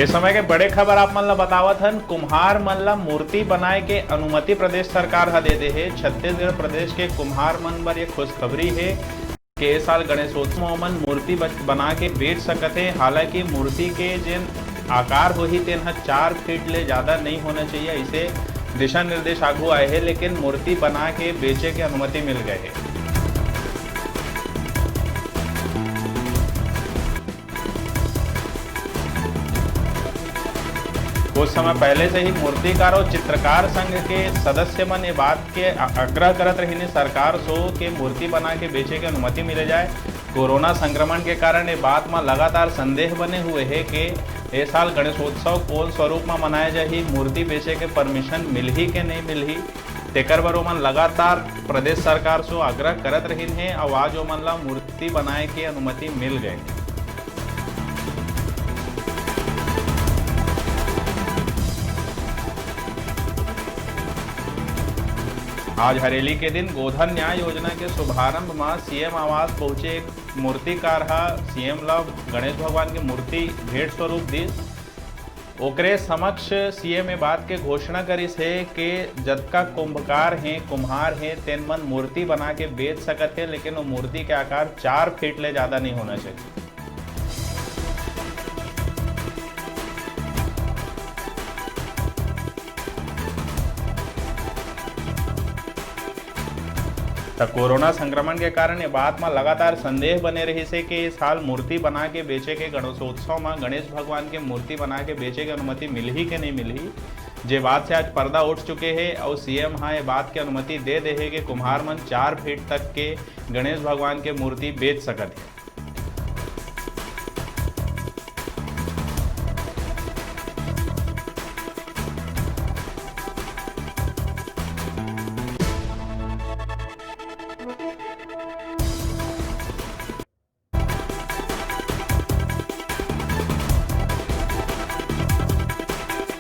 इस समय के बड़े खबर आप मन ला बतावत हन। कुम्हार मन ला मूर्ति बनाए के अनुमति प्रदेश सरकार हा दे दे हे। छत्तीसगढ़ प्रदेश के कुम्हार मन बर ये खुशखबरी है कि इस साल गणेशोत्सव में मन मूर्ति बना के बेच सकत है। हालांकि मूर्ति के जेन आकार होही तेन ह 4 फीट ले ज़्यादा नहीं होना चाहिए, इसे दिशा निर्देश आगू आए हैं, लेकिन मूर्ति बना के बेचे के अनुमति मिल गए है। कुछ समय पहले से ही मूर्तिकार और चित्रकार संघ के सदस्य मन ये बात के आग्रह करत रही सरकार सो के मूर्ति बना के बेचे के अनुमति मिले जाए। कोरोना संक्रमण के कारण ये बात में लगातार संदेह बने हुए है कि ये साल गणेशोत्सव कौन स्वरूप में मनाया जाही, मूर्ति बेचे के परमिशन मिलही के नहीं मिलही। तेकर बर ओमन लगातार प्रदेश सरकार से आग्रह करत रहीन है और आज ओमन ला मूर्ति बनाए के अनुमति मिल गए। आज हरेली के दिन गोधन न्याय योजना के शुभारंभ में सीएम आवास पहुंचे एक मूर्तिकार सीएम ला गणेश भगवान की मूर्ति भेंट स्वरूप दी। ओकरे समक्ष सीएम ए बात के घोषणा करिस है कि जतका कुंभकार हैं कुम्हार हैं तेन मन मूर्ति बना के बेच सकत है, लेकिन वो मूर्ति के आकार 4 फीट ले ज़्यादा नहीं होना चाहिए। तो कोरोना संक्रमण के कारण ये बात में लगातार संदेह बने रही से कि इस साल मूर्ति बना के बेचे के गणेशोत्सव में गणेश भगवान की मूर्ति बना के बेचे की अनुमति मिलही कि नहीं मिलही। जे बात से आज पर्दा उठ चुके हैं और सीएम हाँ ये बात की अनुमति दे दे है कि कुम्हार मन 4 फीट तक के गणेश भगवान के मूर्ति बेच सकते हैं।